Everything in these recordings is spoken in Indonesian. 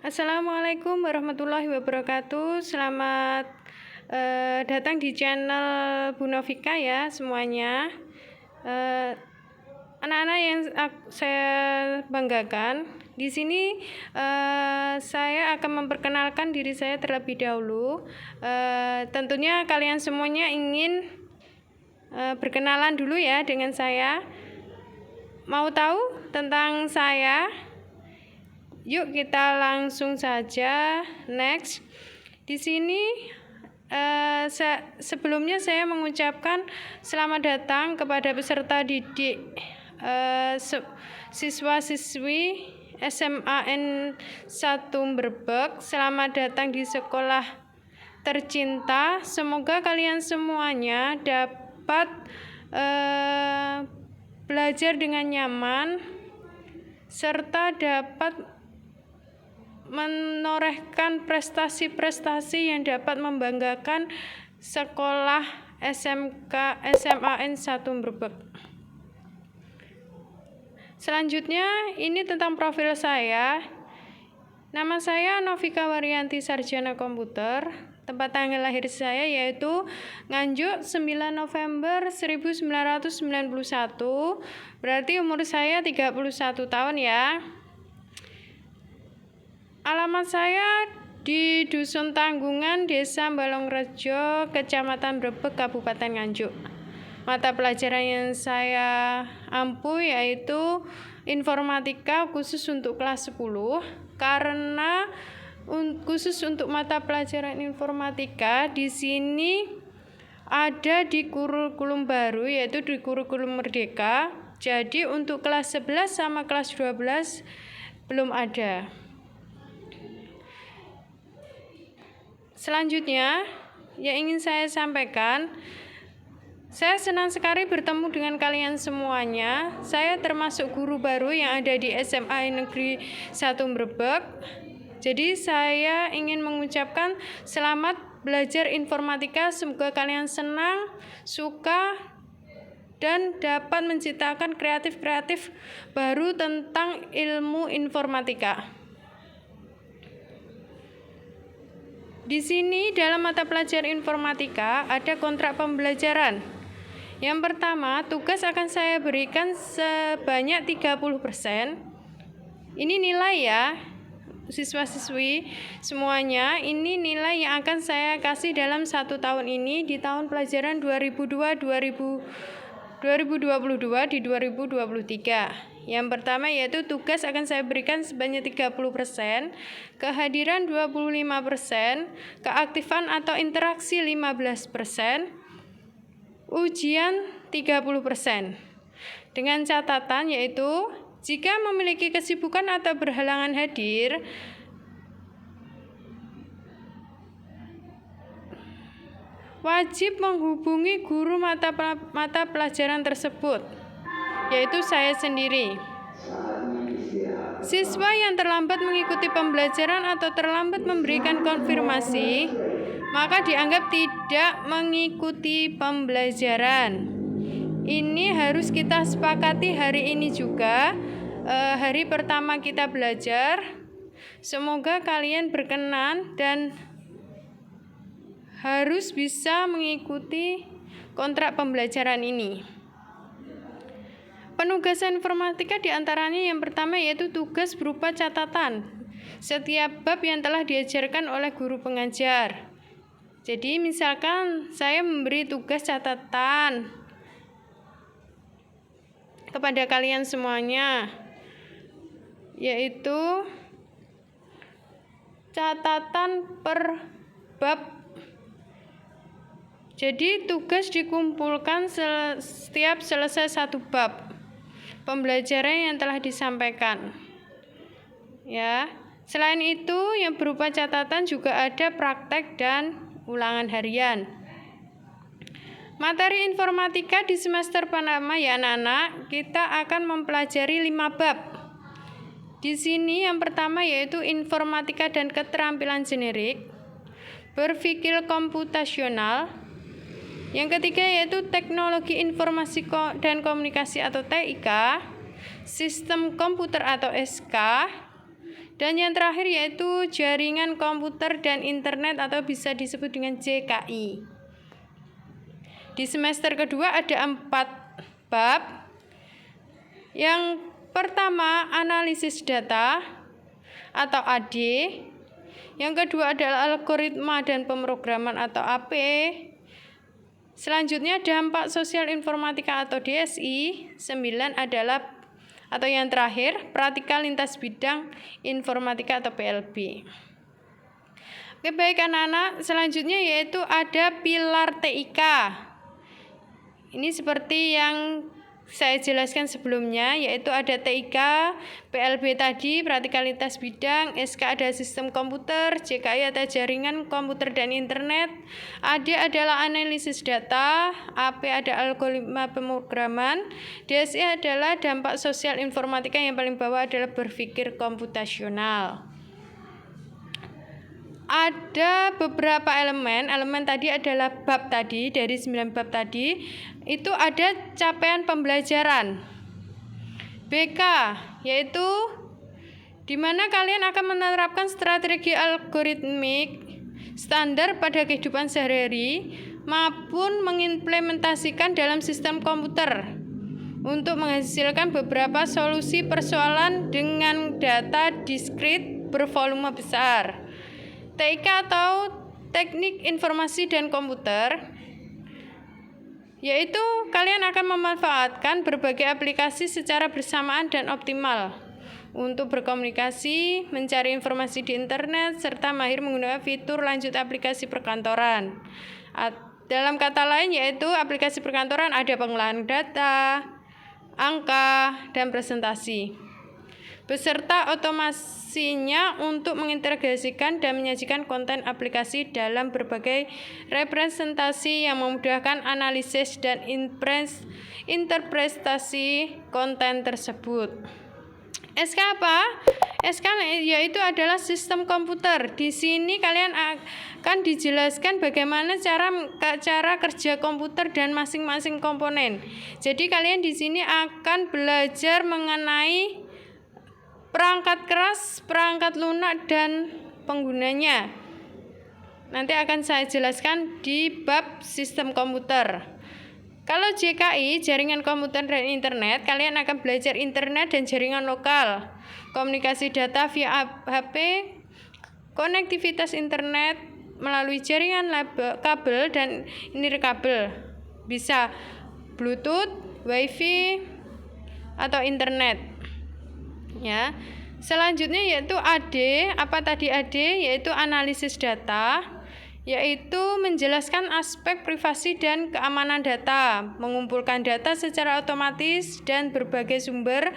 Assalamualaikum warahmatullahi wabarakatuh. Selamat datang di channel Bu Novika ya semuanya. Anak-anak yang saya banggakan, di sini saya akan memperkenalkan diri saya terlebih dahulu. Tentunya kalian semuanya ingin berkenalan dulu ya dengan saya. Mau tahu tentang saya? Yuk kita langsung saja next. Di sini sebelumnya saya mengucapkan selamat datang kepada peserta didik siswa-siswi SMAN 1 Brebek. Selamat datang di sekolah tercinta. Semoga kalian semuanya dapat belajar dengan nyaman serta dapat menorehkan prestasi-prestasi yang dapat membanggakan sekolah SMAN 1 Brebek. Selanjutnya ini tentang profil saya. Nama saya Novika Waryanti Sarjana Komputer. Tempat tanggal lahir saya yaitu Nganjuk 9 November 1991. Berarti umur saya 31 tahun ya. Alamat saya di Dusun Tanggungan, Desa Balongrejo, Kecamatan Brebek, Kabupaten Nganjuk. Mata pelajaran yang saya ampu yaitu informatika khusus untuk kelas 10. Karena khusus untuk mata pelajaran informatika di sini ada di kurikulum baru yaitu di kurikulum Merdeka. Jadi untuk kelas 11 sama kelas 12 belum ada. Selanjutnya, yang ingin saya sampaikan, saya senang sekali bertemu dengan kalian semuanya. Saya termasuk guru baru yang ada di SMA Negeri 1 Brebek. Jadi saya ingin mengucapkan selamat belajar informatika. Semoga kalian senang, suka, dan dapat menciptakan kreatif-kreatif baru tentang ilmu informatika. Di sini dalam mata pelajaran informatika ada kontrak pembelajaran. Yang pertama, tugas akan saya berikan sebanyak 30%. Ini nilai ya, siswa-siswi semuanya. Ini nilai yang akan saya kasih dalam 1 tahun ini di tahun pelajaran 2022 di 2023. Yang pertama yaitu tugas akan saya berikan sebanyak 30%, kehadiran 25%, keaktifan atau interaksi 15%, ujian 30%. Dengan catatan yaitu jika memiliki kesibukan atau berhalangan hadir, wajib menghubungi guru mata pelajaran tersebut, yaitu saya sendiri. Siswa yang terlambat mengikuti pembelajaran atau terlambat memberikan konfirmasi, maka dianggap tidak mengikuti pembelajaran. Ini harus kita sepakati hari ini juga, hari pertama kita belajar. Semoga kalian berkenan dan harus bisa mengikuti kontrak pembelajaran ini. Penugasan informatika diantaranya yang pertama yaitu tugas berupa catatan setiap bab yang telah diajarkan oleh guru pengajar. Jadi misalkan saya memberi tugas catatan kepada kalian semuanya, yaitu catatan per bab. Jadi tugas dikumpulkan setiap selesai 1 bab pembelajaran yang telah disampaikan. Ya. Selain itu, yang berupa catatan juga ada praktek dan ulangan harian. Materi informatika di semester pertama ya anak-anak, kita akan mempelajari 5 bab. Di sini yang pertama yaitu informatika dan keterampilan generik, berpikir komputasional. Yang ketiga yaitu teknologi informasi dan komunikasi atau TIK, sistem komputer atau SK. Dan yang terakhir yaitu jaringan komputer dan internet atau bisa disebut dengan JKI. Di semester kedua ada 4 bab. Yang pertama analisis data atau AD. Yang kedua adalah algoritma dan pemrograman atau AP. Selanjutnya dampak sosial informatika atau DSI. 9 adalah atau yang terakhir, praktikal lintas bidang informatika atau PLB. Oke, baik anak-anak, selanjutnya yaitu ada pilar TIK. Ini seperti yang saya jelaskan sebelumnya, yaitu ada TIK, PLB tadi, praktikal lintas bidang, SK ada sistem komputer, JKI ada jaringan komputer dan internet, AD adalah analisis data, AP ada algoritma pemrograman, DSI adalah dampak sosial informatika, yang paling bawah adalah berpikir komputasional. Ada beberapa elemen tadi adalah bab tadi, dari 9 bab tadi, itu ada capaian pembelajaran. BK, yaitu di mana kalian akan menerapkan strategi algoritmik standar pada kehidupan sehari-hari maupun mengimplementasikan dalam sistem komputer untuk menghasilkan beberapa solusi persoalan dengan data diskrit bervolume besar. TIK atau Teknik Informasi dan Komputer, yaitu kalian akan memanfaatkan berbagai aplikasi secara bersamaan dan optimal untuk berkomunikasi, mencari informasi di internet, serta mahir menggunakan fitur lanjut aplikasi perkantoran. Dalam kata lain yaitu aplikasi perkantoran ada pengolahan data, angka, dan presentasi, beserta otomasinya untuk mengintegrasikan dan menyajikan konten aplikasi dalam berbagai representasi yang memudahkan analisis dan interpretasi konten tersebut. SK apa? SK yaitu adalah sistem komputer. Di sini kalian akan dijelaskan bagaimana cara kerja komputer dan masing-masing komponen. Jadi kalian di sini akan belajar mengenai perangkat keras, perangkat lunak, dan penggunanya. Nanti akan saya jelaskan di bab sistem komputer. Kalau JKI, jaringan komputer dan internet, kalian akan belajar internet dan jaringan lokal, komunikasi data via HP, konektivitas internet melalui jaringan kabel dan nirkabel, bisa Bluetooth, WiFi, atau internet. Ya, selanjutnya yaitu AD. Apa tadi AD? Yaitu analisis data, yaitu menjelaskan aspek privasi dan keamanan data, mengumpulkan data secara otomatis dan berbagai sumber,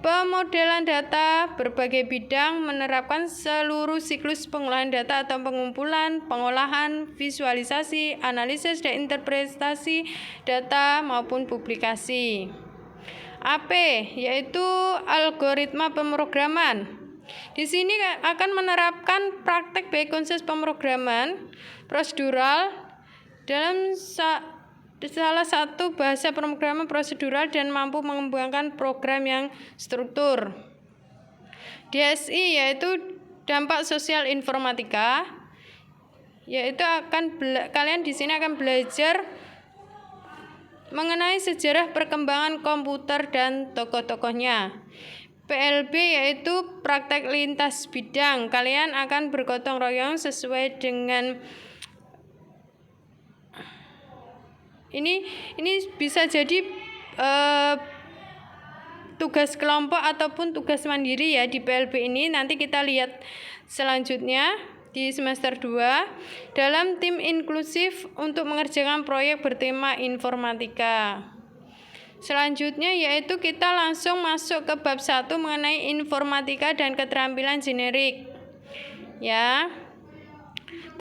pemodelan data, berbagai bidang, menerapkan seluruh siklus pengolahan data atau pengumpulan, pengolahan, visualisasi, analisis dan interpretasi data maupun publikasi. AP yaitu algoritma pemrograman. Di sini akan menerapkan praktek baik konsep pemrograman prosedural dalam salah satu bahasa pemrograman prosedural dan mampu mengembangkan program yang struktur. DSI yaitu dampak sosial informatika, yaitu kalian di sini akan belajar mengenai sejarah perkembangan komputer dan tokoh-tokohnya. PLB yaitu praktek lintas bidang. Kalian akan bergotong royong sesuai dengan ini bisa jadi tugas kelompok ataupun tugas mandiri ya di PLB ini. Nanti kita lihat selanjutnya di semester 2 dalam tim inklusif untuk mengerjakan proyek bertema informatika. Selanjutnya yaitu kita langsung masuk ke bab 1 mengenai informatika dan keterampilan generik. Ya.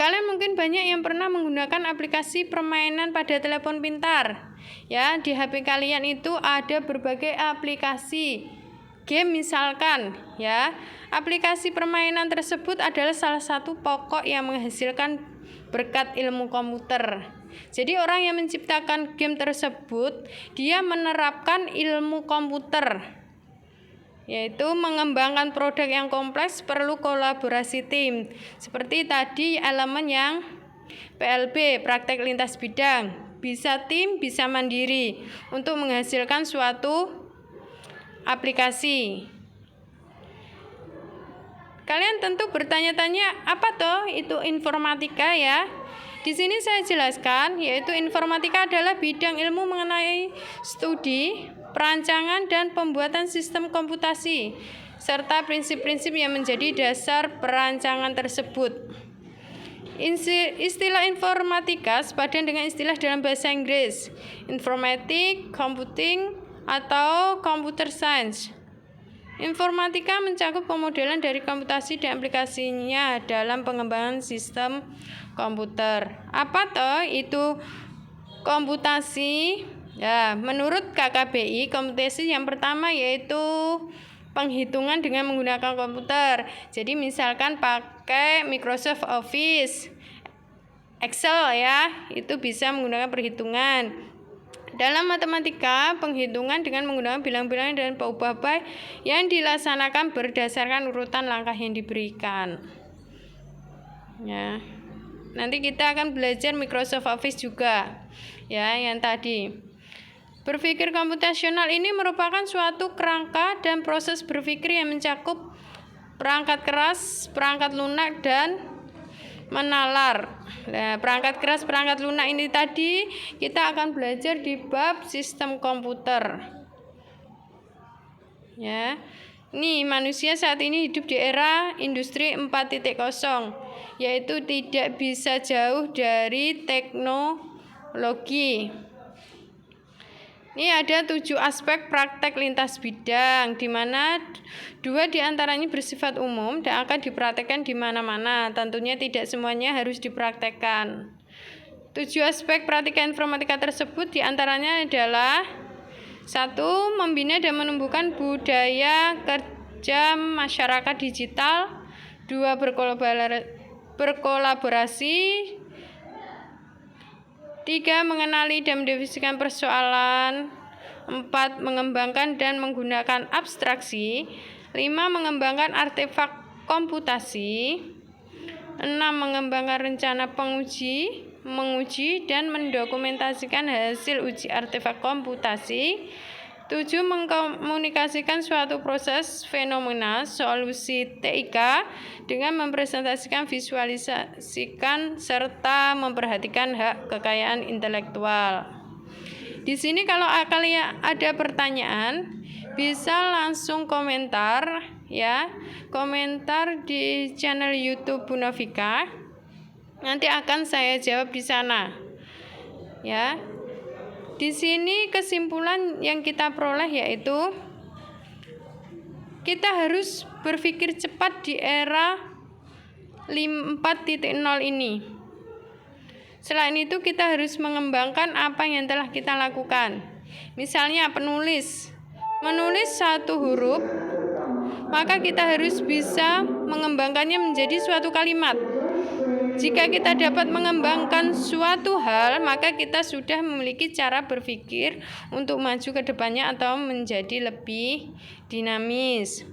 Kalian mungkin banyak yang pernah menggunakan aplikasi permainan pada telepon pintar. Ya, di HP kalian itu ada berbagai aplikasi game misalkan, ya. Aplikasi permainan tersebut adalah salah satu pokok yang menghasilkan berkat ilmu komputer. Jadi orang yang menciptakan game tersebut, dia menerapkan ilmu komputer. yaitu mengembangkan produk yang kompleks perlu kolaborasi tim. Seperti tadi elemen yang PLB, praktek lintas bidang, bisa tim, bisa mandiri untuk menghasilkan suatu aplikasi. Kalian tentu bertanya-tanya, apa toh itu informatika ya? Di sini saya jelaskan, yaitu informatika adalah bidang ilmu mengenai studi, perancangan, dan pembuatan sistem komputasi, serta prinsip-prinsip yang menjadi dasar perancangan tersebut. Istilah informatika sepadan dengan istilah dalam bahasa Inggris, informatic, computing, atau computer science. Informatika mencakup pemodelan dari komputasi dan aplikasinya dalam pengembangan sistem komputer. Apa toh itu komputasi? Ya, menurut KKBI, komputasi yang pertama yaitu penghitungan dengan menggunakan komputer. Jadi misalkan pakai Microsoft Office, Excel ya, itu bisa menggunakan perhitungan. Dalam matematika, penghitungan dengan menggunakan bilang-bilangan dan ubah-ubah yang dilaksanakan berdasarkan urutan langkah yang diberikan. Ya. Nanti kita akan belajar Microsoft Office juga. Ya, yang tadi. Berpikir komputasional ini merupakan suatu kerangka dan proses berpikir yang mencakup perangkat keras, perangkat lunak, dan menalar. Nah, perangkat keras, perangkat lunak ini tadi kita akan belajar di bab sistem komputer. Ya. Nih, manusia saat ini hidup di era industri 4.0, yaitu tidak bisa jauh dari teknologi. Ini ada 7 aspek praktek lintas bidang, di mana 2 diantaranya bersifat umum dan akan dipraktekkan di mana-mana. Tentunya tidak semuanya harus dipraktekkan. 7 aspek praktika informatika tersebut diantaranya adalah 1. Membina dan menumbuhkan budaya kerja masyarakat digital. 2. Berkolaborasi. 3. Mengenali dan mendefinisikan persoalan. 4. Mengembangkan dan menggunakan abstraksi. 5. Mengembangkan artefak komputasi. 6. Mengembangkan rencana menguji dan mendokumentasikan hasil uji artefak komputasi. 7. Mengkomunikasikan suatu proses fenomena solusi TIK dengan mempresentasikan, visualisasikan, serta memperhatikan hak kekayaan intelektual. Di sini kalau kalian ada pertanyaan, bisa langsung komentar ya. Komentar di channel YouTube Bu Novika. Nanti akan saya jawab di sana. Ya. Di sini kesimpulan yang kita peroleh yaitu kita harus berpikir cepat di era 4.0 ini. Selain itu kita harus mengembangkan apa yang telah kita lakukan. Misalnya menulis 1 huruf, maka kita harus bisa mengembangkannya menjadi suatu kalimat. Jika kita dapat mengembangkan suatu hal, maka kita sudah memiliki cara berpikir untuk maju ke depannya atau menjadi lebih dinamis.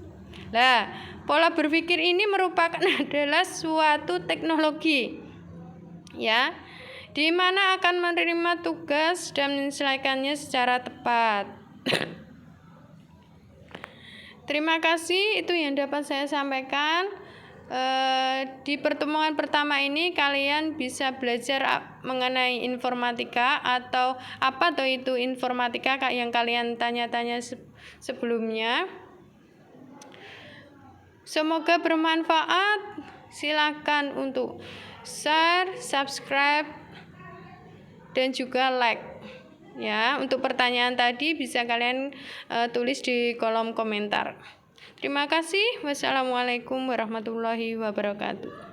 Nah, pola berpikir ini merupakan adalah suatu teknologi, ya, di mana akan menerima tugas dan menyelesaikannya secara tepat. Terima kasih, itu yang dapat saya sampaikan. Di pertemuan pertama ini kalian bisa belajar mengenai informatika atau apa tuh itu informatika yang kalian tanya-tanya sebelumnya. Semoga bermanfaat. Silakan untuk share, subscribe, dan juga like. Ya, untuk pertanyaan tadi bisa kalian tulis di kolom komentar. Terima kasih. Wassalamualaikum warahmatullahi wabarakatuh.